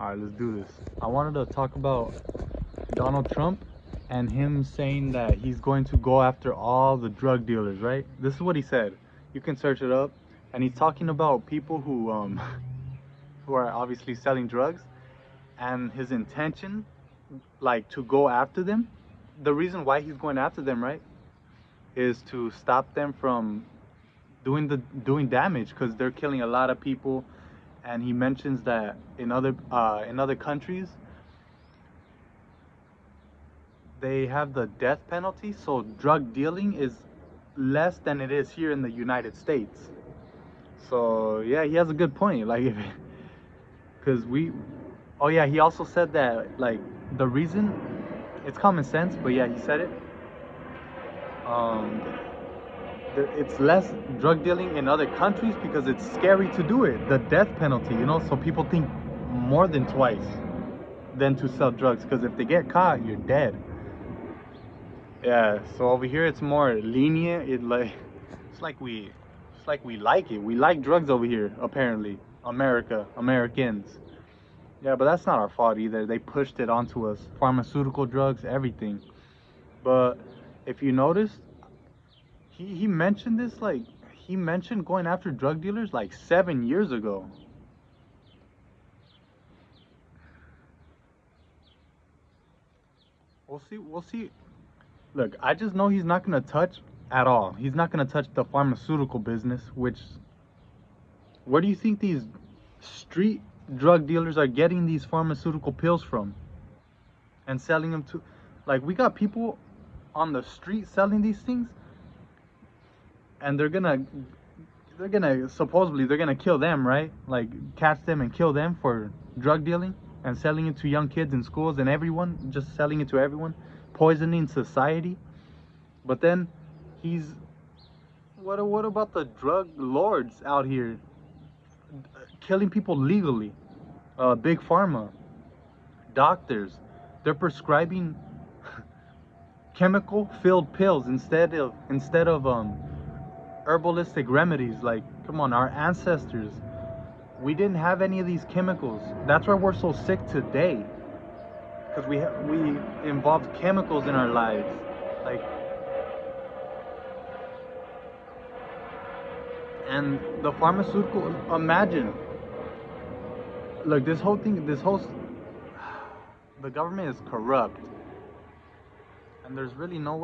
All right, let's do this. I wanted to talk about Donald Trump and him saying that he's going to go after all the drug dealers, right? This is what he said. You can search it up. And he's talking about people who who are obviously selling drugs, and his intention, like, to go after them. The reason why he's going after them, right, is to stop them from doing damage, because they're killing a lot of people. And he mentions that in other countries they have the death penalty, so drug dealing is less than it is here in the United States. So yeah, he has a good point. Like, because oh yeah, he also said that, like, the reason, it's common sense, but yeah, he said it. Um, it's less drug dealing in other countries because it's scary to do it. The death penalty, so people think more than twice than to sell drugs, because if they get caught, you're dead. Yeah, so over here it's more lenient. It's like we like it. We like drugs over here, apparently. Americans. Yeah, but that's not our fault either. They pushed it onto us. Pharmaceutical drugs, everything. But if you noticed, he mentioned this, like, he mentioned going after drug dealers like 7 years ago. We'll see. Look, I just know he's not gonna touch at all. He's not gonna touch the pharmaceutical business, which, where do you think these street drug dealers are getting these pharmaceutical pills from and selling them to? Like, we got people on the street selling these things, and they're gonna supposedly they're gonna kill them, right? Like, catch them and kill them for drug dealing and selling it to young kids in schools and everyone, just selling it to everyone, poisoning society. But then he's what about the drug lords out here killing people legally? Big pharma, doctors, they're prescribing chemical filled pills instead of herbalistic remedies. Like, come on, our ancestors, we didn't have any of these chemicals. That's why we're so sick today, because we involved chemicals in our lives. Like, and the pharmaceutical, imagine, look, the government is corrupt, and there's really no,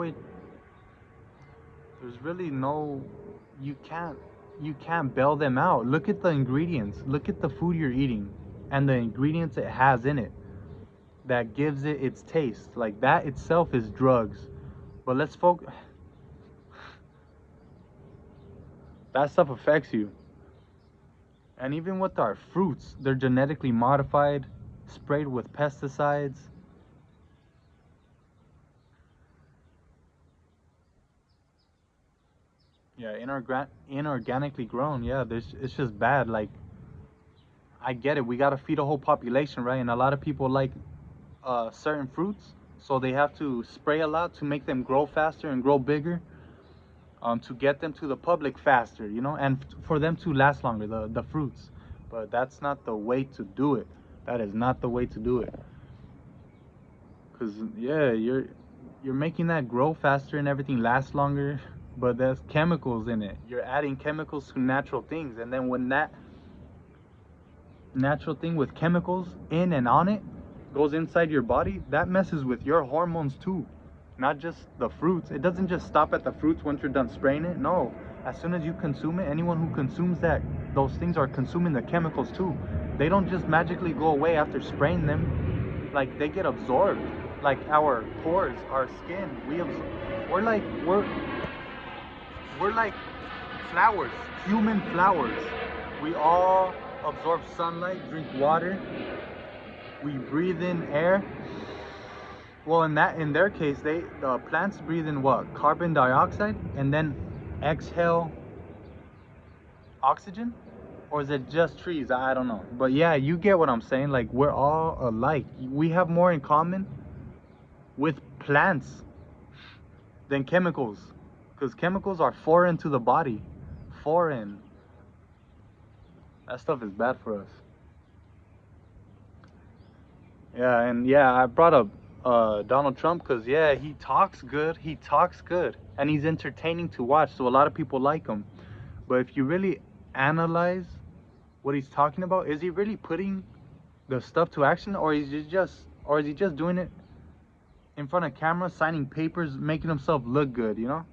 you can't bail them out. Look at the ingredients, look at the food you're eating, and the ingredients it has in it that gives it its taste. Like, that itself is drugs. But let's focus, that stuff affects you. And even with our fruits, they're genetically modified, sprayed with pesticides. Yeah, inorganically grown. Yeah, it's just bad. Like, I get it. We gotta feed a whole population, right? And a lot of people like certain fruits, so they have to spray a lot to make them grow faster and grow bigger, to get them to the public faster, and for them to last longer, the fruits. But that's not the way to do it. That is not the way to do it. Cause yeah, you're making that grow faster and everything last longer, but there's chemicals in it. You're adding chemicals to natural things, and then when that natural thing with chemicals in and on it goes inside your body, that messes with your hormones too. Not just the fruits. It doesn't just stop at the fruits once you're done spraying it. No. As soon as you consume it, anyone who consumes that, those things are consuming the chemicals too. They don't just magically go away after spraying them. Like, they get absorbed. Like our pores, our skin, we're like we're like flowers, human flowers. We all absorb sunlight, drink water, we breathe in air. Well, in their case, the plants breathe in what? Carbon dioxide, and then exhale oxygen? Or is it just trees? I don't know. But yeah, you get what I'm saying. Like, we're all alike. We have more in common with plants than chemicals, because chemicals are foreign to the body. Foreign. That stuff is bad for us. Yeah, and yeah, I brought up Donald Trump because yeah, he talks good. He talks good, and he's entertaining to watch. So a lot of people like him. But if you really analyze what he's talking about, is he really putting the stuff to action, or is he just doing it in front of camera, signing papers, making himself look good? You know?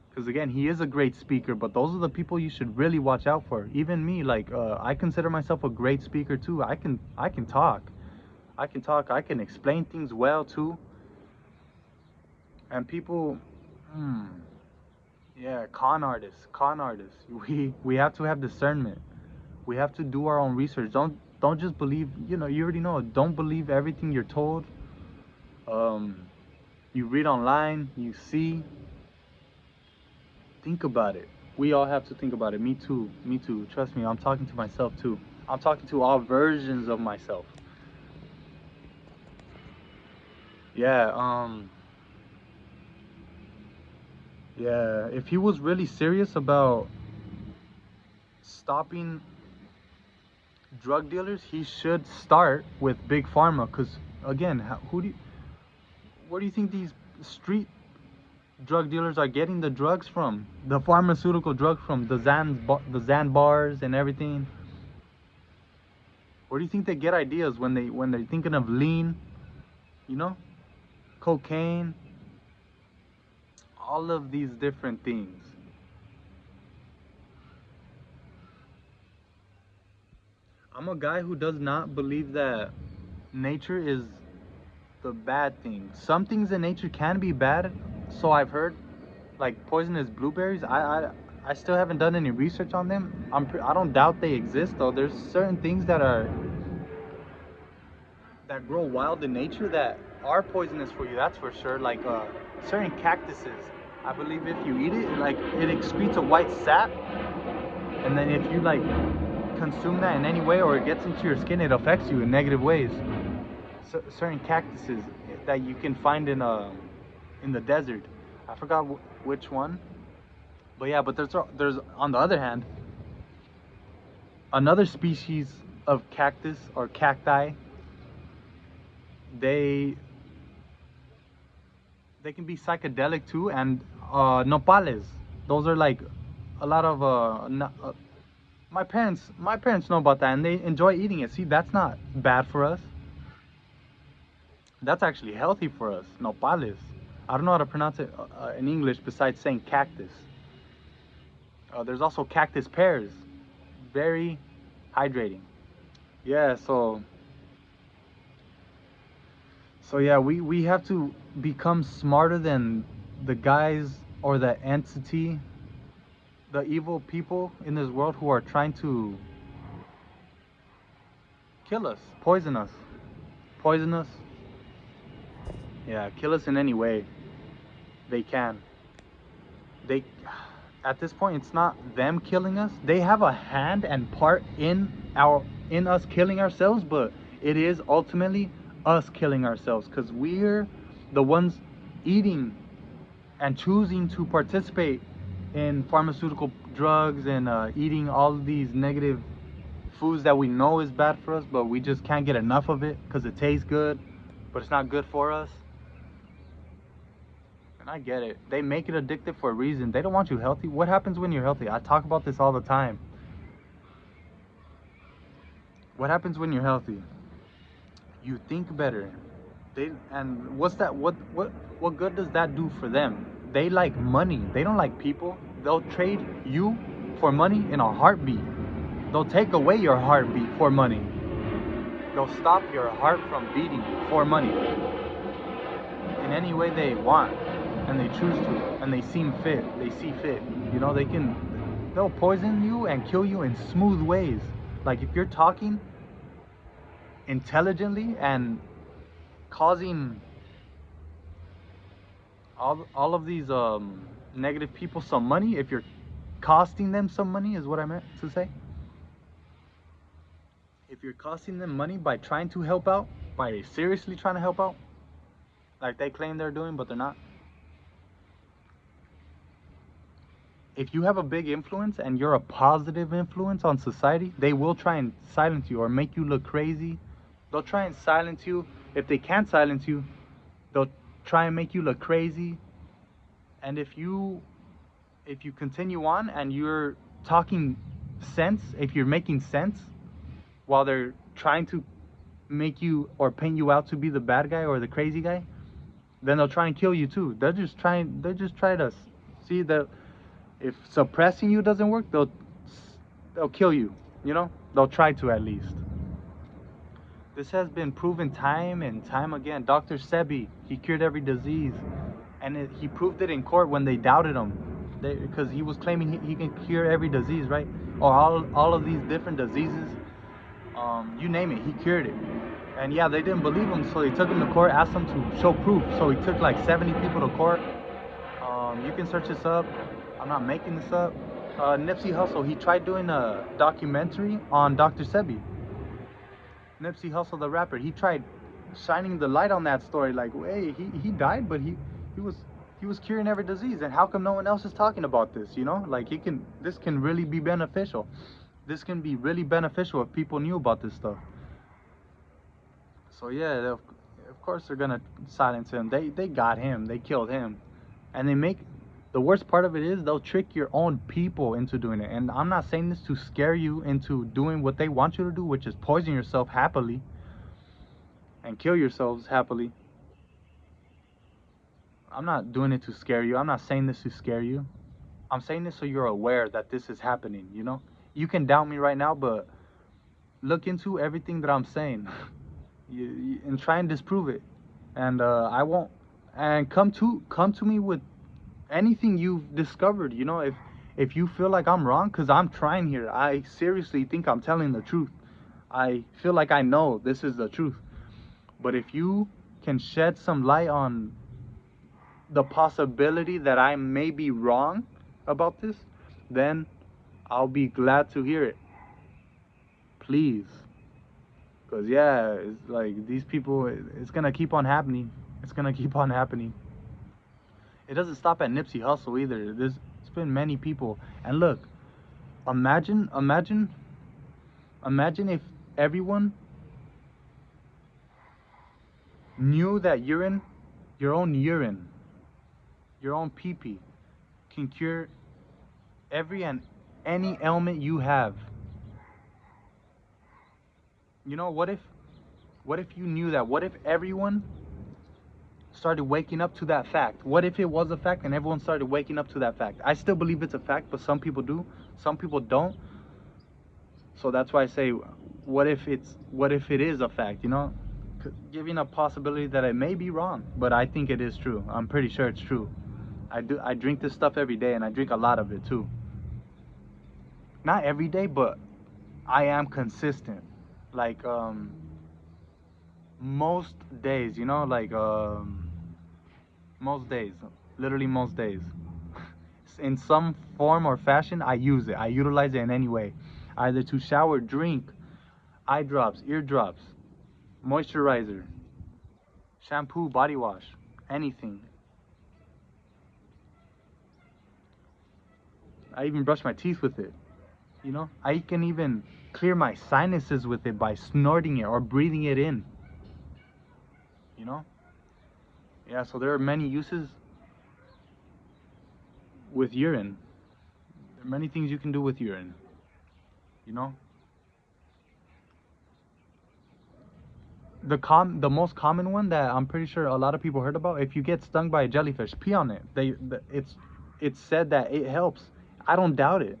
Because again, he is a great speaker, but those are the people you should really watch out for. Even me, like I consider myself a great speaker too. I can talk. I can talk. I can explain things well too. And people, hmm, yeah, con artists, con artists. We have to have discernment. We have to do our own research. Don't just believe. You know, you already know. Don't believe everything you're told. Um, you read online. You see. Think about it. We all have to think about it. Me too. Me too. Trust me. I'm talking to myself too. I'm talking to all versions of myself. Yeah. Yeah. If he was really serious about stopping drug dealers, he should start with big pharma. Because again, where do you think these street drug dealers are getting the drugs from? The pharmaceutical drugs from the Zan bars and everything. Where do you think they get ideas when they're thinking of lean? You know, cocaine, all of these different things. I'm a guy who does not believe that nature is the bad thing. Some things in nature can be bad, so I've heard, like poisonous blueberries. I still haven't done any research on them. I don't doubt they exist though. There's certain things that grow wild in nature that are poisonous for you. That's for sure. Like certain cactuses. I believe if you eat it, like it excretes a white sap, and then if you like consume that in any way or it gets into your skin, it affects you in negative ways. Certain cactuses that you can find in the desert. I forgot which one, but yeah. But there's on the other hand another species of cactus or cacti. They they can be psychedelic too, and nopales. Those are like a lot of my parents know about that and they enjoy eating it. See, that's not bad for us. That's actually healthy for us. Nopales. I don't know how to pronounce it in English besides saying cactus. There's also cactus pears. Very hydrating. Yeah, so yeah, we have to become smarter than the guys or the entity, the evil people in this world who are trying to kill us, poison us. Yeah, kill us in any way they can. They at this point it's not them killing us. They have a hand and part in us killing ourselves, but it is ultimately us killing ourselves because we're the ones eating and choosing to participate in pharmaceutical drugs and eating all of these negative foods that we know is bad for us, but we just can't get enough of it because it tastes good, but it's not good for us. And I get it. They make it addictive for a reason. They don't want you healthy. What happens when you're healthy? I talk about this all the time. What happens when you're healthy? You think better. And what's that? What good does that do for them? They like money. They don't like people. They'll trade you for money in a heartbeat. They'll take away your heartbeat for money. They'll stop your heart from beating for money in any way they want, and they choose to, and they seem fit. They see fit. You know, they'll poison you and kill you in smooth ways. Like if you're talking intelligently and causing all of these negative people some money, if you're costing them some money, is what I meant to say. If you're costing them money by trying to help out, by seriously trying to help out, like they claim they're doing, but they're not. If you have a big influence and you're a positive influence on society, they will try and silence you or make you look crazy They'll try and silence you. If they can't silence you, they'll try and make you look crazy. And if you continue on and you're talking sense, if you're making sense while they're trying to make you or paint you out to be the bad guy or the crazy guy, then they'll try and kill you too. They're just trying to see that if suppressing you doesn't work, they'll kill you, you know? They'll try to at least. This has been proven time and time again. Dr. Sebi, he cured every disease. And he proved it in court when they doubted him. Because he was claiming he can cure every disease, right? Or all of these different diseases. You name it, he cured it. And yeah, they didn't believe him, so they took him to court, asked him to show proof. So he took like 70 people to court. You can search this up. I'm not making this up. Nipsey Hussle, he tried doing a documentary on Dr. Sebi. Nipsey Hussle, the rapper, he tried shining the light on that story. Like, hey, he died, but he was curing every disease. And how come no one else is talking about this? You know, like this can really be beneficial. This can be really beneficial if people knew about this stuff. So yeah, of course they're gonna silence him. They got him. They killed him, and the worst part of it is they'll trick your own people into doing it. And I'm not saying this to scare you into doing what they want you to do, which is poison yourself happily and kill yourselves happily. I'm not doing it to scare you. I'm not saying this to scare you. I'm saying this so you're aware that this is happening, you know? You can doubt me right now, but look into everything that I'm saying and try and disprove it. And I won't. And come to me with anything you've discovered, you know? If you feel like I'm wrong, because I'm trying here. I seriously think I'm telling the truth. I feel like I know this is the truth. But if you can shed some light on the possibility that I may be wrong about this, then I'll be glad to hear it. Please. Because yeah, it's like these people, it's gonna keep on happening. It's gonna keep on happening. It doesn't stop at Nipsey Hussle either. It's been many people. And look, imagine if everyone knew that your own urine, your own pee-pee can cure every and any ailment you have. You know, what if you knew that? What if everyone started waking up to that fact? What if it was a fact and everyone started waking up to that fact? I still believe it's a fact, but some people do, some people don't. So that's why I say, what if it is a fact, you know? Giving a possibility that it may be wrong, but I think it is true. I'm pretty sure it's true. I drink this stuff every day, and I drink a lot of it too. Not every day, but I am consistent. Like most days, you know, like most days, literally most days. In some form or fashion, I use it. I utilize it in any way, either to shower, drink, eye drops, ear drops, moisturizer, shampoo, body wash, anything. I even brush my teeth with it. You know, I can even clear my sinuses with it by snorting it or breathing it in. You know? Yeah, so there are many uses with urine. There are many things you can do with urine. You know? The most common one that I'm pretty sure a lot of people heard about, if you get stung by a jellyfish, pee on it. It's said that it helps. I don't doubt it.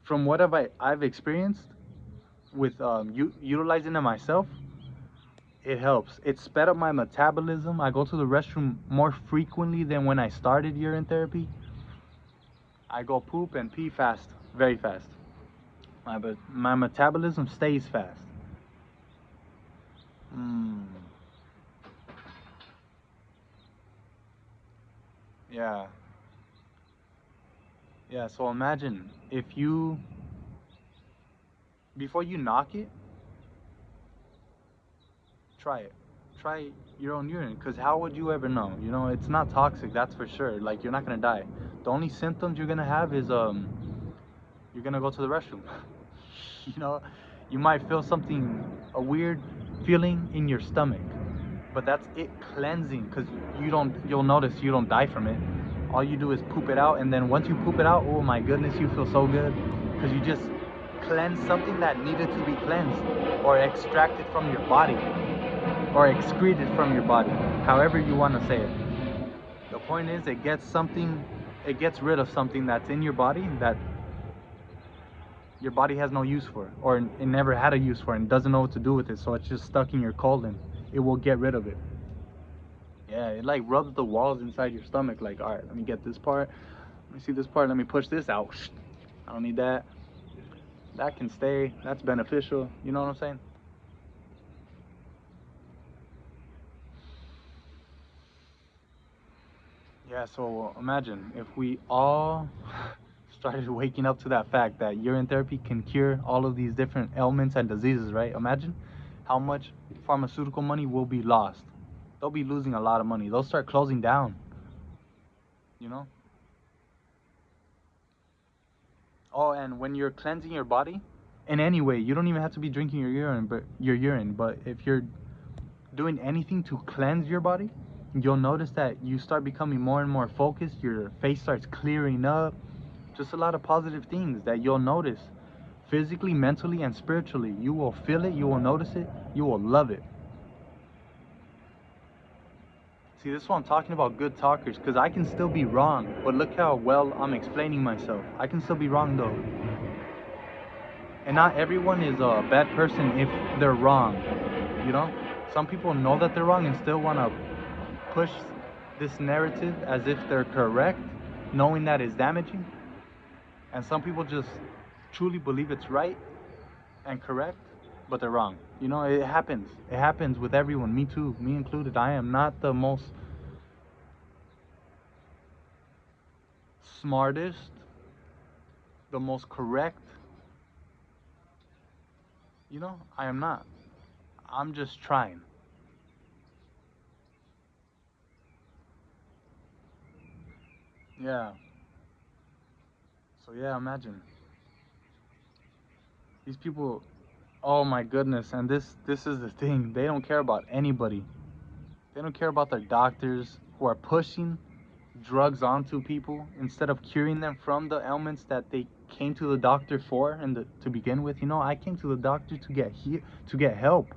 From what I've experienced with utilizing it myself, it helps. It sped up my metabolism. I go to the restroom more frequently than when I started urine therapy. I go poop and pee fast, very fast. My metabolism stays fast. Yeah. Yeah, so imagine if before you knock it, try it. Try your own urine, because how would you ever know? You know, it's not toxic, that's for sure. Like, you're not gonna die. The only symptoms you're gonna have is you're gonna go to the restroom. You know, you might feel something, a weird feeling in your stomach, but that's it cleansing, because you'll notice you don't die from it. All you do is poop it out, and then once you poop it out, oh my goodness, you feel so good, because you just cleansed something that needed to be cleansed, or extracted from your body, or excreted from your body, however you want to say it. The point is, it gets rid of something that's in your body that your body has no use for, or it never had a use for, and doesn't know what to do with it, so it's just stuck in your colon. It will get rid of it. Yeah, it like rubs the walls inside your stomach, like, all right, let me get this part, let me see this part, let me push this out. I don't need that. That can stay, that's beneficial, you know what I'm saying? Yeah, so imagine if we all started waking up to that fact that urine therapy can cure all of these different ailments and diseases, right? Imagine how much pharmaceutical money will be lost. They'll be losing a lot of money. They'll start closing down, you know? Oh, and when you're cleansing your body in any way, you don't even have to be drinking your urine, but if you're doing anything to cleanse your body, you'll notice that you start becoming more and more focused, your face starts clearing up, just a lot of positive things that you'll notice physically, mentally, and spiritually. You will feel it, you will notice it, you will love it. See, this is what I'm talking about, good talkers, because I can still be wrong, but look how well I'm explaining myself. I can still be wrong though. And not everyone is a bad person if they're wrong, you know? Some people know that they're wrong and still want to push this narrative as if they're correct, knowing that it's damaging. And some people just truly believe it's right and correct, but they're wrong. You know, it happens. It happens with everyone, me too, me included. I am not the most smartest, the most correct. You know, I am not. I'm just trying. Yeah. So yeah, imagine these people. Oh my goodness! And this is the thing. They don't care about anybody. They don't care about their doctors who are pushing drugs onto people instead of curing them from the ailments that they came to the doctor for and to begin with. You know, I came to the doctor to get help,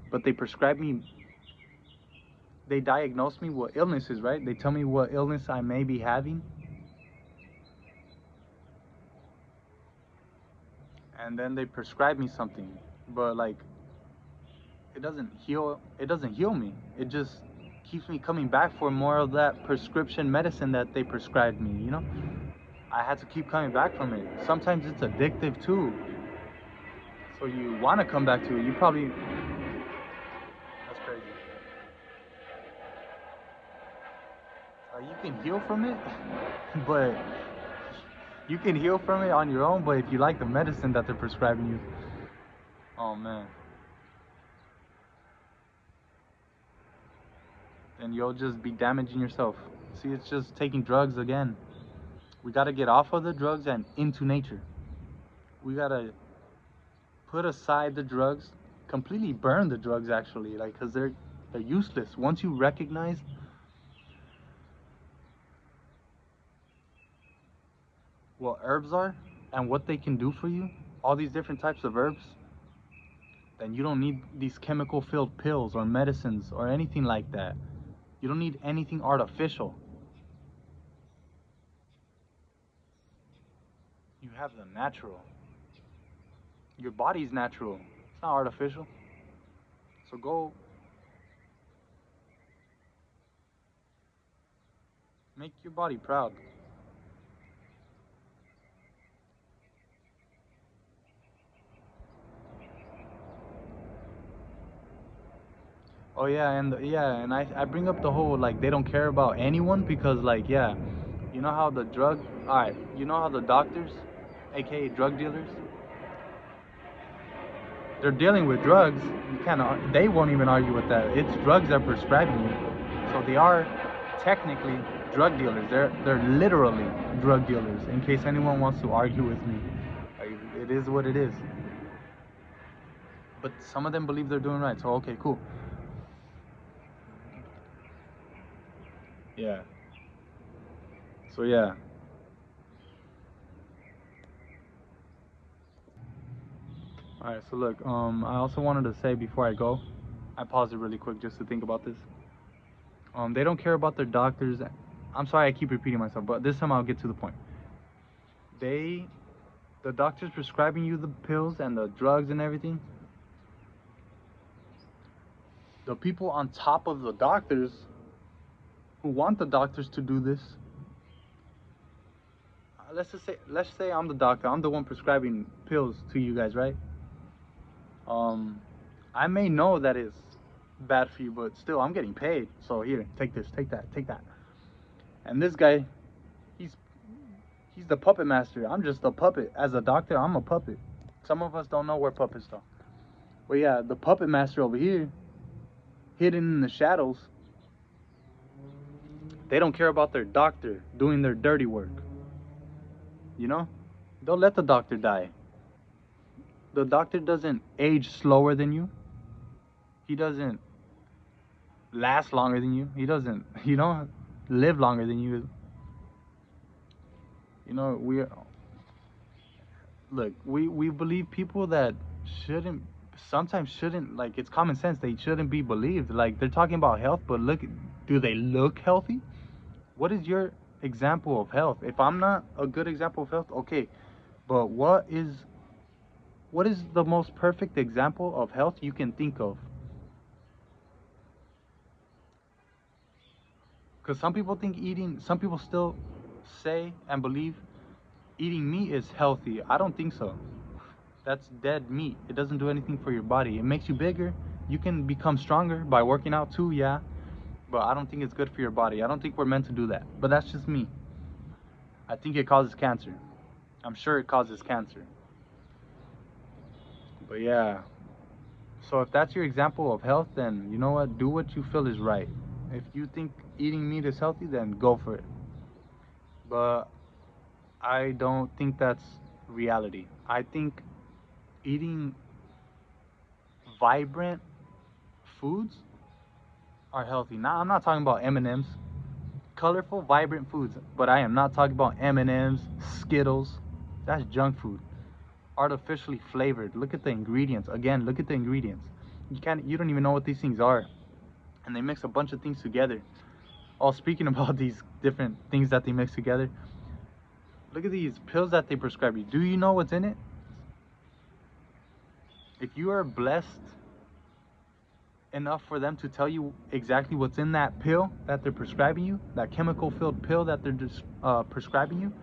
but they prescribe me. They diagnose me with illnesses, right? They tell me what illness I may be having, and then they prescribe me something. But like, it doesn't heal me. It just keeps me coming back for more of that prescription medicine that they prescribed me, you know? I had to keep coming back from it. Sometimes it's addictive too. So you want to come back to it. You probably That's crazy. You can heal from it, but you can heal from it on your own, but if you like the medicine that they're prescribing you, oh man, then you'll just be damaging yourself. See, it's just taking drugs again. We got to get off of the drugs and into nature. We got to put aside the drugs, completely burn the drugs actually, like, cuz they're useless. Once you recognize what herbs are and what they can do for you, all these different types of herbs, then you don't need these chemical filled pills or medicines or anything like that. You don't need anything artificial. You have the natural. Your body's natural. It's not artificial. So go make your body proud. Oh yeah, and I bring up the whole like they don't care about anyone because like yeah, you know how the alright, you know how the doctors, aka drug dealers, they're dealing with drugs. You can't. They won't even argue with that. It's drugs they're prescribing you, so they are technically drug dealers. They're literally drug dealers. In case anyone wants to argue with me, like, it is what it is. But some of them believe they're doing right. So okay, cool. Yeah. So yeah. All right. So look, I also wanted to say before I go, I paused it really quick just to think about this. They don't care about their doctors. I'm sorry I keep repeating myself, but this time I'll get to the point. They, the doctors prescribing you the pills and the drugs and everything, the people on top of the doctors who want the doctors to do this, let's say I'm the doctor, I'm the one prescribing pills to you guys, right? Um, I may know that it's bad for you, but still I'm getting paid. So here, take this, take that, take that. And this guy, he's he's the puppet master. I'm just a puppet. As a doctor, I'm a puppet. Some of us don't know we're puppets though. But yeah, the puppet master over here, hidden in the shadows, they don't care about their doctor doing their dirty work. You know? Don't let the doctor die. The doctor doesn't age slower than you. He doesn't last longer than you. He doesn't, live longer than you. You know, we believe people that shouldn't sometimes shouldn't, like, it's common sense, they shouldn't be believed. Like, they're talking about health, but look, do they look healthy? What is your example of health? If I'm not a good example of health, okay, but what is the most perfect example of health you can think of? Because some people still say and believe eating meat is healthy. I don't think so. That's dead meat. It doesn't do anything for your body. It makes you bigger. You can become stronger by working out too, yeah. But I don't think it's good for your body. I don't think we're meant to do that. But that's just me. I think it causes cancer. I'm sure it causes cancer. But yeah. So if that's your example of health, then you know what? Do what you feel is right. If you think eating meat is healthy, then go for it. But I don't think that's reality. I think eating vibrant foods are healthy. Now, I'm not talking about M&Ms, colorful, vibrant foods, but I am not talking about M&Ms, Skittles. That's junk food, artificially flavored. Look at the ingredients. Again, look at the ingredients. You don't even know what these things are, and they mix a bunch of things together. Oh, speaking about these different things that they mix together, look at these pills that they prescribe you. Do you know what's in it? If you are blessed enough for them to tell you exactly what's in that pill that they're prescribing you, that chemical filled pill that they're just prescribing you,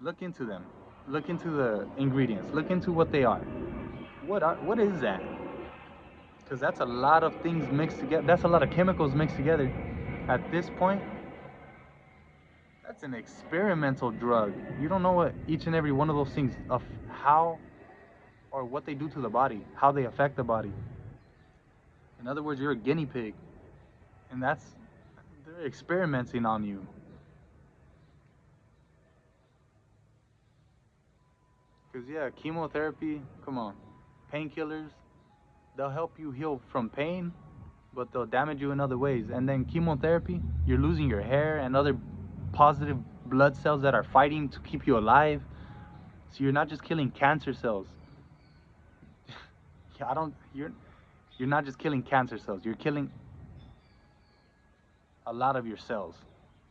look into them. Look into the ingredients. Look into what they are. What is that? Because that's a lot of things mixed together. That's a lot of chemicals mixed together. At this point, that's an experimental drug. You don't know what each and every one of those things of how or what they do to the body, how they affect the body. In other words, you're a guinea pig, and they're experimenting on you. Because, yeah, chemotherapy, come on. Painkillers, they'll help you heal from pain, but they'll damage you in other ways. And then chemotherapy, you're losing your hair and other positive blood cells that are fighting to keep you alive. So you're not just killing cancer cells. Yeah, you're not just killing cancer cells. You're killing a lot of your cells.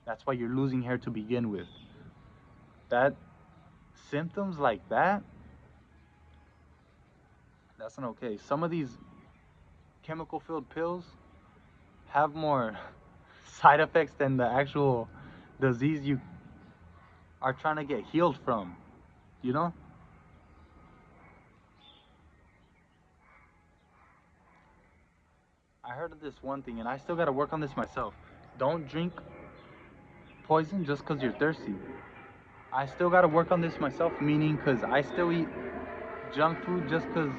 That's why you're losing hair to begin with. That symptoms like that, that's not okay. Some of these chemical filled pills have more side effects than the actual disease you are trying to get healed from, you know? I heard of this one thing, and I still got to work on this myself. Don't drink poison just because you're thirsty. I still got to work on this myself, meaning because I still eat junk food just because,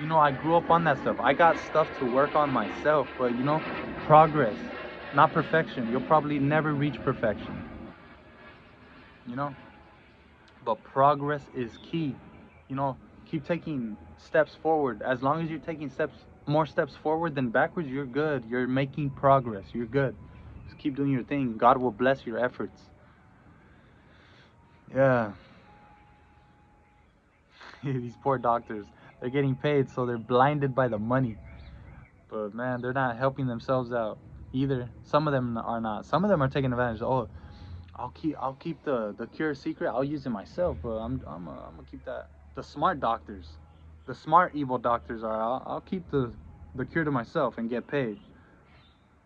I grew up on that stuff. I got stuff to work on myself, but, progress, not perfection. You'll probably never reach perfection, you know? But progress is key. You know, keep taking steps forward. As long as you're taking more steps forward than backwards, you're good. You're making progress. You're good. Just keep doing your thing. God will bless your efforts. Yeah. These poor doctors, they're getting paid, so they're blinded by the money. But man, they're not helping themselves out either. Some of them are not. Some of them are taking advantage. Oh, I'll keep the cure secret. I'll use it myself. But I'm gonna keep that. The smart doctors, the smart evil doctors are. I'll keep the cure to myself and get paid.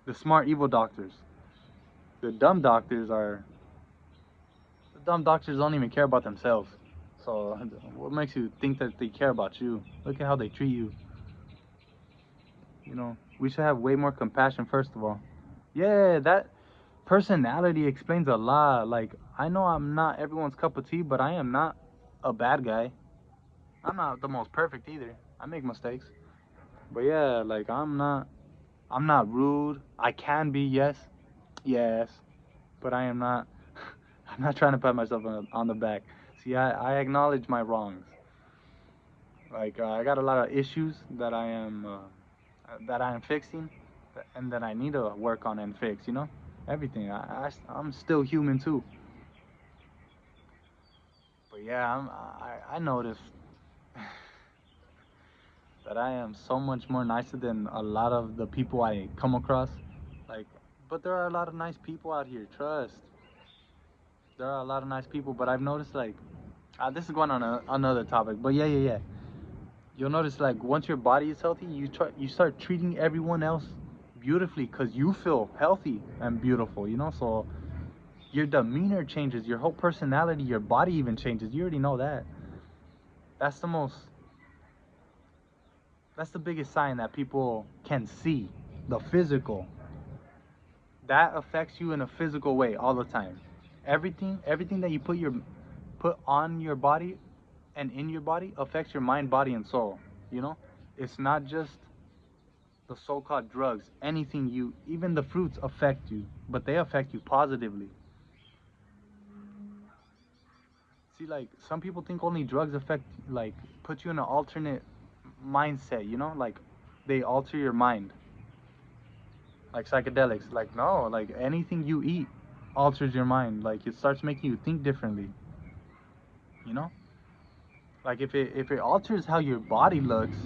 The smart evil doctors. The dumb doctors are. The dumb doctors don't even care about themselves. So what makes you think that they care about you? Look at how they treat you. You know, we should have way more compassion first of all. Yeah, that personality explains a lot. Like, I know I'm not everyone's cup of tea, but I am not a bad guy. I'm not the most perfect either. I make mistakes. But yeah, like I'm not rude. I can be, yes. Yes, but I am not I'm not trying to pat myself on the back. See, I acknowledge my wrongs. Like I got a lot of issues that I am fixing and that I need to work on and fix, you know? Everything. I'm still human too. But yeah, I noticed that I am so much more nicer than a lot of the people I come across. Like, but there are a lot of nice people out here. Trust. There are a lot of nice people, but I've noticed like, this is going on another topic. But yeah, yeah, yeah. You'll notice like once your body is healthy, you start treating everyone else beautifully because you feel healthy and beautiful. You know, so your demeanor changes, your whole personality, your body even changes. You already know that. That's the most that's the biggest sign that people can see, the physical. That affects you in a physical way all the time. Everything that you put on your body and in your body affects your mind, body, and soul. You know, it's not just the so-called drugs. Anything even the fruits affect you, but they affect you positively. See, like some people think only drugs affect, like put you in an alternate mindset. You know, like they alter your mind, like psychedelics. Like no, like anything you eat alters your mind. Like it starts making you think differently. You know, like if it alters how your body looks,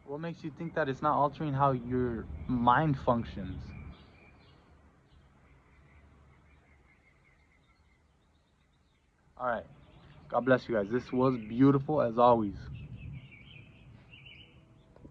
what makes you think that it's not altering how your mind functions? All right. God bless you guys. This was beautiful as always.